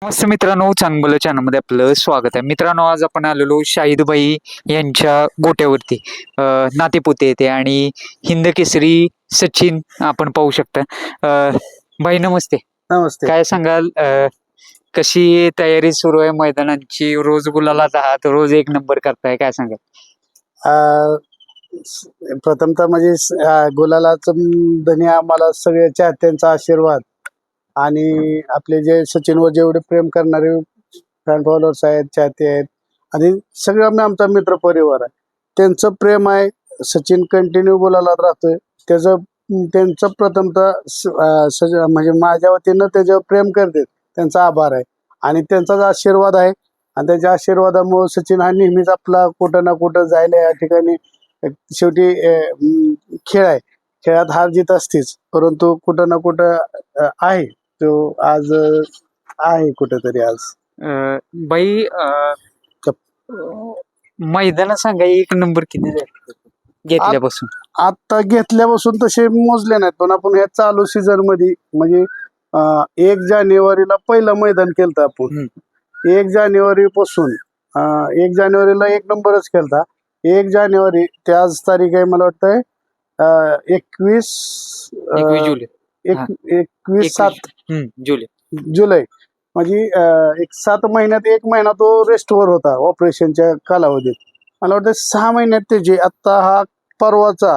नमस्ते मित्रांनो, चांगलं चॅनलमध्ये आपलं स्वागत आहे. मित्रांनो, आज आपण आलेलो शाहिदभाई यांच्या गोट्यावरती. नातेपुते येते आणि हिंद केसरी सचिन आपण पाहू शकता. भाई नमस्ते. नमस्ते. काय सांगाल, कशी तयारी सुरू आहे मैदानांची? रोज गुलालात आहात, रोज एक नंबर करताय, काय सांगाल? प्रथमतः म्हणजे गुलालाचं धनी आम्हाला सगळ्या चाहत्यांचा आशीर्वाद आणि आपले जे सचिनवर जेवढे प्रेम करणारे फॅन फॉलोअर्स आहेत, चाहते आहेत आणि सगळं आमचा मित्र परिवार आहे, त्यांचं प्रेम आहे. सचिन कंटिन्यू गुलालात राहतोय, त्यांचं प्रथमतः म्हणजे माझ्या वतीनं त्याच्यावर प्रेम करते, त्यांचा आभार आहे आणि त्यांचाच आशीर्वाद आहे. आणि त्याच्या आशीर्वादामुळे सचिन हा नेहमीच आपला कुठं ना कुठं जायला या ठिकाणी. शेवटी खेळ आहे, खेळात हार जीत असतेच, परंतु कुठं ना कुठं आहे तो आज आहे कुठेतरी आज. बाई, मैदान सांगा, एक नंबर किती झाले घेतल्यापासून? आता घेतल्यापासून तसे मोजले नाहीत, पण आपण ह्या चालू सीझन मध्ये म्हणजे 1 जानेवारीला पहिलं मैदान केलं आपण. 1 जानेवारी पासून 1 जानेवारीला एक नंबरच केलता. 1 जानेवारी ते आज तारीख आहे, मला वाटतंय 21 जुलै. 21/7 जुलै. जुलै. म्हणजे 7 महिन्यात 1 महिना तो रेस्टवर होता ऑपरेशनच्या कालावधीत. मला वाटतं 6 महिन्यात त्याची आता हा परवाचा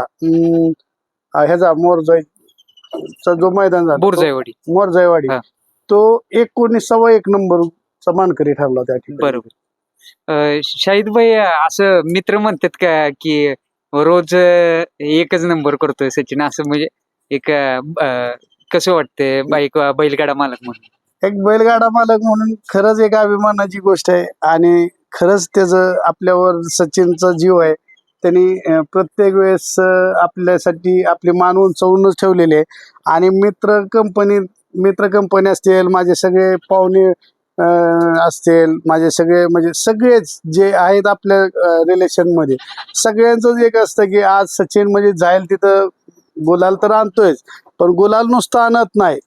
ह्याचा मोरजाईचा जो मैदान झाला, मोरजाईवाडी, तो 19वा 1 नंबरचा मानकरी ठरला त्या ठिकाणी. बरोबर. शाहिदभाई, असं मित्र म्हणतात का की रोज एकच नंबर करतोय सचिन, असं म्हणजे एक कसं वाटतंय बैलगाडा मालक म्हणून? एक बैलगाडा मालक म्हणून खरंच एक अभिमानाची गोष्ट आहे आणि खरंच त्याचं आपल्यावर सचिनचा जीव आहे. त्यांनी प्रत्येक वेळेस आपल्यासाठी आपली मान उंचावूनच ठेवलेली आहे. आणि मित्र कंपनी असतील, माझे सगळे पाहुणे असतील, माझे सगळे म्हणजे सगळेच जे आहेत आपल्या रिलेशनमध्ये, सगळ्यांचंच एक असतं की आज सचिन म्हणजे जाईल तिथं गुलाल तर आणतोयच, पण गुलाल नुसतं आणत नाही,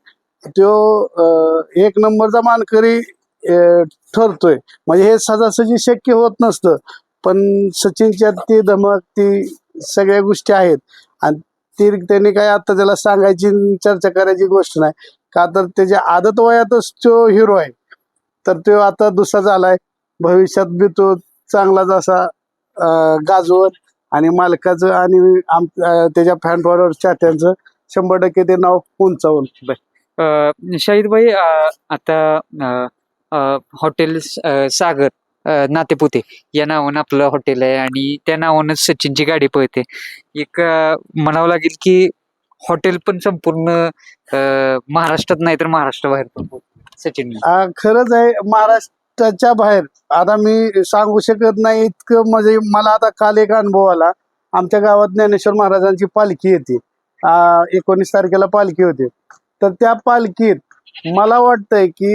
तो 1 नंबरचा मानकरी ठरतोय. म्हणजे हे सहजासहजी शक्य होत नसतं, पण सचिनच्या ती धमक, ती सगळ्या गोष्टी आहेत. आणि त्यांनी काय आता त्याला सांगायची चर्चा करायची गोष्ट नाही, का तर त्याच्या आदत वयातच तो हिरो आहे. तर तो आता दुसरा झालाय, भविष्यात बी तो चांगलाच असा गाजवत आणि मालकाचं आणि त्याच्या फॅन फॉलोअर चाहत्यांचं 100% ते नाव उंचावून. शाहिदभाई, आता हॉटेल सागर नातेपुते या नावानं आपलं हॉटेल आहे आणि त्या नावानंच सचिनची गाडी पळते. एक म्हणावं लागेल की हॉटेल पण संपूर्ण महाराष्ट्रात नाही तर महाराष्ट्राबाहेर पण सचिन. खरंच आहे, महाराष्ट्राच्या बाहेर आता मी सांगू शकत नाही इतकं. म्हणजे मला आता काल एक अनुभव आला. आमच्या गावात ज्ञानेश्वर महाराजांची पालखी येते, 19 तारखेला पालखी होती. तर त्या पालखीत मला वाटतंय की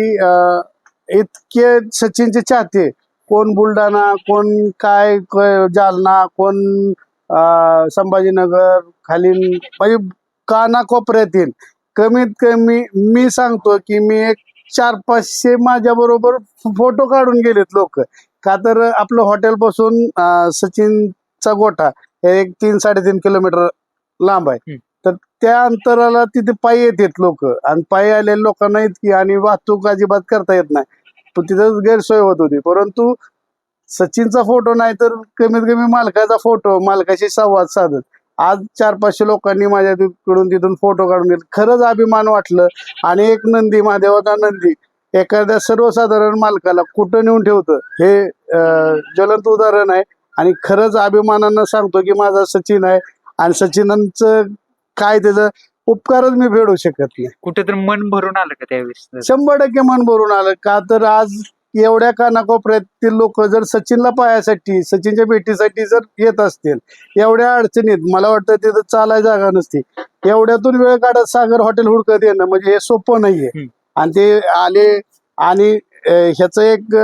इतके सचिनचे चाहते, कोण बुलढाणा, कोण काय जालना, कोण संभाजीनगर खाली, म्हणजे कानाकोपऱ्यातील कमीत कमी मी सांगतो की मी एक 400-500 माझ्या बरोबर फोटो काढून गेलेत लोक. का तर आपलं हॉटेल पासून सचिनचा गोठा हे एक 3-3.5 किलोमीटर लांब आहे. तर त्या अंतराला तिथे पायी येतात लोक, आणि पायी आलेल्या लोकांना इतकी आणि वाहतूक अजिबात करता येत नाही, पण तिथं गैरसोय होत होती. परंतु सचिनचा फोटो नाही तर कमीत कमी मालकाचा फोटो, मालकाशी संवाद साधत आज 400-500 लोकांनी माझ्याकडून तिथून फोटो काढून घेतले. खरंच अभिमान वाटलं. आणि एक नंदी, महादेवाचा नंदी, एखाद्या सर्वसाधारण मालकाला कुठं नेऊन ठेवतं हे ज्वलंत उदाहरण आहे. आणि खरंच अभिमानानं सांगतो की माझा सचिन आहे, आणि सचिनांचं काय त्याचं उपकारच मी फेडू शकत नाही. कुठेतरी मन भरून आलं का त्यावेळेस? 100% मन भरून आलं. का तर आज एवढ्या कानाकोपऱ्यातील लोक जर सचिनला पाहायसाठी, सचिनच्या भेटीसाठी जर येत असतील, एवढ्या अडचणीत मला वाटतं तिथं चालायला जागा नसती, एवढ्यातून वेळ काढत सागर हॉटेल हुडकत येणं म्हणजे हे सोपं नाहीये. आणि ते आले, आणि ह्याचं एक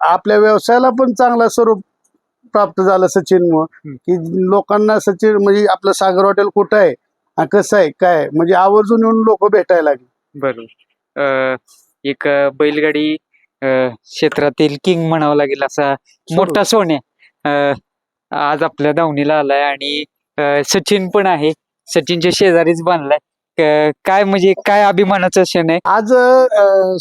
आपल्या व्यवसायाला पण चांगला स्वरूप प्राप्त झालं सचिनमुळे, की लोकांना सचिन म्हणजे आपलं सागर हॉटेल कुठं आहे, कसं आहे, काय म्हणजे आवर्जून येऊन लोक भेटायला लागले. बरोबर. एक बैलगाडी क्षेत्रातील किंग म्हणावं लागेल असा मोठा सोन्या आज आपल्या दावणीला आलाय आणि सचिन पण आहे. सचिनच्या शेजारीच बांधलाय. काय म्हणजे काय अभिमानाचा क्षण आहे. आज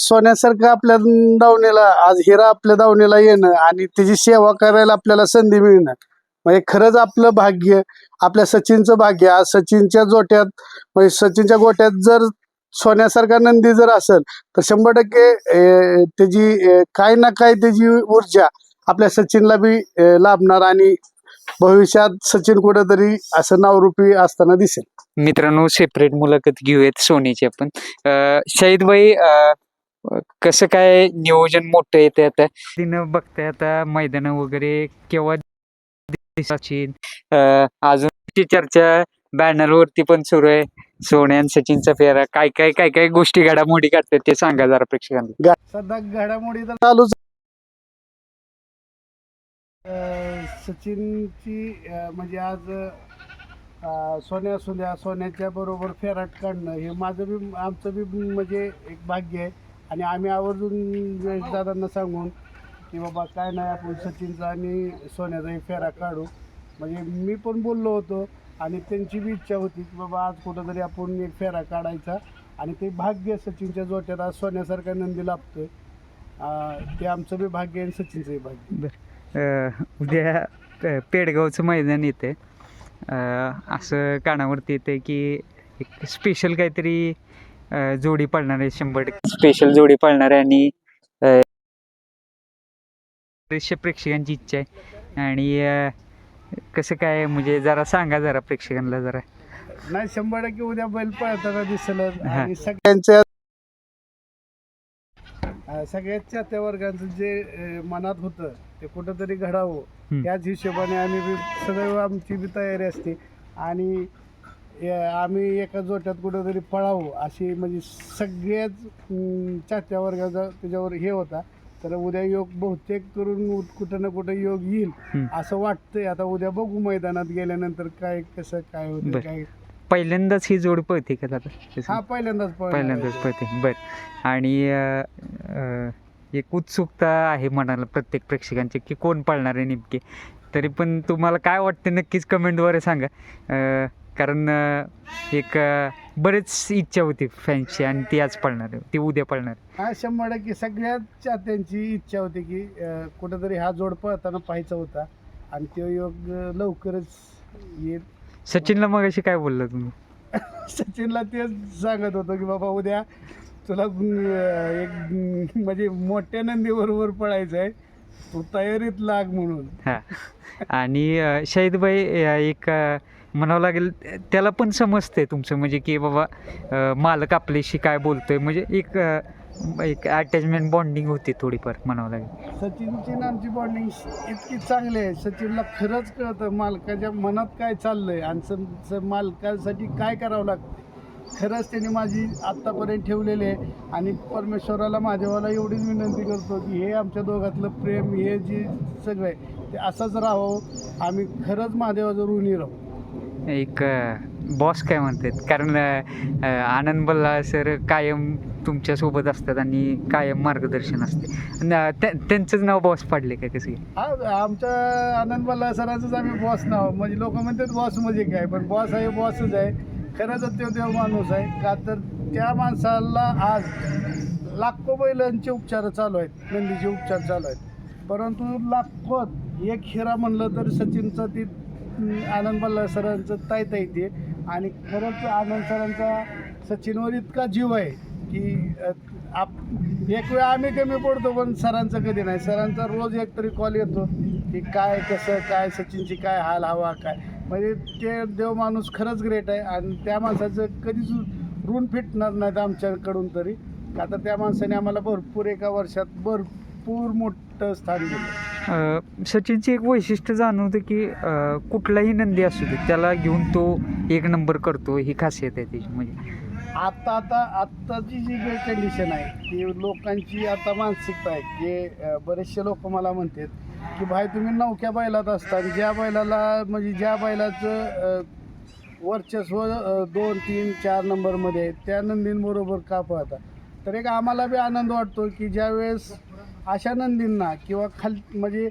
सोन्यासारखं आपल्या दावणीला, आज हिरा आपल्या दावणीला येणं आणि त्याची सेवा करायला आपल्याला संधी मिळणं म्हणजे खरंच आपलं भाग्य, आपल्या सचिनचं भाग्य. आज सचिनच्या जोट्यात म्हणजे सचिनच्या गोट्यात जर सोन्यासारखा नंदी जर असेल तर 100% त्याची काही ना काही त्याची ऊर्जा आपल्या सचिनला बी लाभणार आणि भविष्यात सचिन कुठेतरी असं नावरूपी असताना दिसेल. मित्रांनो, सेपरेट मुलाखत घेऊयात सोनीची आपण. शाहिद भाई, कसं काय नियोजन मोठं येते आता तिनं बघताय आता मैदान वगैरे केव्हा सचिन अजूनची चर्चा बॅनर वरती पण सुरू आहे. सोन्या आणि सचिनचा फेरा काय काय काय काय गोष्टी घडामोडी काढतात ते सांगा जरा प्रेक्षकांना. सध्या घडामोडी तर चालूच. सचिनची म्हणजे आज सोन्या असू द्या, सोन्याच्या बरोबर फेराट काढणं हे माझं बी आमचं बी म्हणजे एक भाग्य आहे. आणि आम्ही आवर्जून दादांना सांगून की बाबा काय नाही आपण सचिनचा आणि सोन्याचा एक फेरा काढू. म्हणजे मी पण बोललो होतो आणि त्यांची बी इच्छा होती की बाबा आज कुठंतरी आपण एक फेरा काढायचा. आणि ते भाग्य सचिनच्या जोट्यात आज सोन्यासारखा नंदी लाभतोय. ते आमचं बी भाग्य आणि सचिनचंही भाग्य. उद्या पेडगावचं मैदान येते, असं कानावरती येते की एक स्पेशल काहीतरी जोडी पाळणार आहे. 100% स्पेशल जोडी पाळणार आहे आणि बरेचशा प्रेक्षकांची इच्छा आहे. आणि कसं काय म्हणजे जरा सांगा जरा प्रेक्षकांना जरा. नाही 100% उद्या बैल पळताना दिसेल. हा. आणि सगळ्यांच्या सगळ्याच चाहत्या वर्गांचं जे मनात होतं ते कुठंतरी घडावं त्याच हिशोबाने आम्ही बी सदैव आमची बी तयारी असते. आणि आम्ही एका जोट्यात कुठंतरी पळावं अशी म्हणजे सगळ्याच चाहत्या वर्गाचा त्याच्यावर हे होता. तर उद्या योग बहुतेक करून कुठं ना कुठं योग येईल असं वाटतंय. आता उद्या बघू मैदानात गेल्यानंतर काय कसं काय होतं. काय पहिल्यांदाच ही जोड पळते का दादा? हा पहिल्यांदाच पळते. बर. आणि एक उत्सुकता आहे मनाला प्रत्येक प्रेक्षकांची की कोण पळणार आहे नेमके. तरी पण तुम्हाला काय वाटतं नक्कीच कमेंटद्वारे सांगा. कारण एक बरेच इच्छा होती फॅन्सची आणि ती आज पळणार आहे, ती उद्या पळणार. हा 100% सगळ्याच चाहत्यांची इच्छा होती की कुठंतरी हा जोड पळताना पाहायचा होता आणि तो योग लवकरच येईल. सचिनला मग अशी काय बोलला तुम्ही? सचिनला तेच सांगत होतो की बाबा उद्या तुला एक म्हणजे मोठ्या नंदी बरोबर पळायचं आहे, तू तयारीत लाग म्हणून. हा. आणि शाहिदभाई एक म्हणावं लागेल त्याला पण समजते तुमचं म्हणजे की बाबा मालक आपल्याशी काय बोलतोय म्हणजे एक अटॅचमेंट बॉन्डिंग होती थोडीफार म्हणावं लागेल. सचिनची आणि आमची बॉन्डिंग इतकी चांगली आहे. सचिनला खरंच कळतं मालकाच्या मनात काय चाललंय आणि मालकासाठी काय करावं लागतं. खरंच त्यांनी माझी आत्तापर्यंत ठेवलेली आहे. आणि परमेश्वराला माझ्यावाला एवढीच विनंती करतो की हे आमच्या दोघातलं प्रेम हे जे सगळं आहे ते असंच राहावं. आम्ही खरंच महादेवाचं ऋणी राहू. एक बॉस काय म्हणतात कारण आनंद बल्ला सर कायम तुमच्यासोबत असतात आणि कायम मार्गदर्शन असते. त्यांचंच नाव बॉस पाडले का कसं? हा आमच्या आनंद बल्ला सरांचंच आम्ही बॉस नाव म्हणजे लोक म्हणतात बॉस म्हणजे काय, पण बॉस आहे बॉसच आहे. खरंच तो देव माणूस आहे. का तर त्या माणसाला आज लाखो बैलांचे उपचार चालू आहेत, नंदीचे उपचार चालू आहेत. परंतु लाखोत एक हिरा म्हणलं तर सचिनचं ती आनंद बल्ला सरांचं तायता येते. आणि खरंच आनंद सरांचा सचिनवर इतका जीव आहे की एक वेळ आम्ही कमी पडतो पण सरांचं कधी नाही. सरांचा रोज एक तरी कॉल येतो की काय कसं काय सचिनची काय हाल हवा काय. म्हणजे ते देव माणूस खरंच ग्रेट आहे. आणि त्या माणसाचं कधीच ऋण फिटणार नाहीत आमच्याकडून तरी. का तर त्या माणसाने आम्हाला भरपूर एका वर्षात भरपूर मोठं स्थान दिलं. सचिनची एक वैशिष्ट्य जाणवतं की कुठलाही नंदी असू दे त्याला घेऊन तो एक नंबर करतो, ही खासियत आहे त्याची. म्हणजे आत्ताची जी कंडिशन आहे की लोकांची आता मानसिकता आहे की बरेचसे लोक मला म्हणतात की भाई तुम्ही नवख्या बैलात असता ज्या बैलाला म्हणजे ज्या बैलाचं वर्चस्व 2, 3, 4 नंबरमध्ये त्या नंदींबरोबर का पाहता. तर एक आम्हाला बी आनंद वाटतो की ज्यावेळेस अशा नंदींना किंवा म्हणजे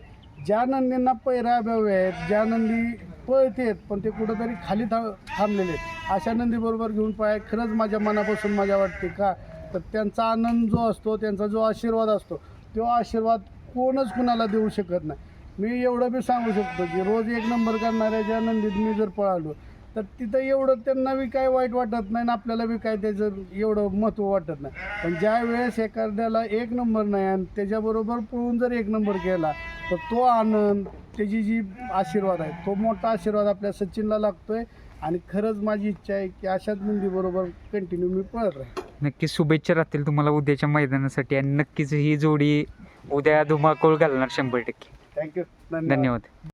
ज्या नंदींना पैराभ्यावे आहेत, ज्या नंदी पळतेत पण ते कुठंतरी खाली थांबलेले आहेत, अशा नंदीबरोबर घेऊन पाय खरंच माझ्या मनापासून मजा वाटते. का तर त्यांचा आनंद जो असतो, त्यांचा जो आशीर्वाद असतो, तो आशीर्वाद कोणच कुणाला देऊ शकत नाही. मी एवढं बी सांगू शकतो की रोज 1 नंबर करणाऱ्या ज्या नंदीत मी जर पळालो तर तिथं एवढं त्यांना बी काय वाईट वाटत नाही आणि आपल्याला बी काय त्याचं एवढं महत्त्व वाटत नाही. पण ज्या वेळेस एखाद्याला 1 नंबर नाही आणि त्याच्याबरोबर पळून जर 1 नंबर केला तर तो आनंद, त्याची जी आशीर्वाद आहे, तो मोठा आशीर्वाद आपल्या सचिनला लागतोय. आणि खरंच माझी इच्छा आहे की अशाच नंदीबरोबर कंटिन्यू मी पळत राहील. नक्कीच शुभेच्छा राहतील तुम्हाला उद्याच्या मैदानासाठी आणि नक्कीच ही जोडी उद्या धुमाकूळ घालणार 100%. थँक्यू. धन्यवाद.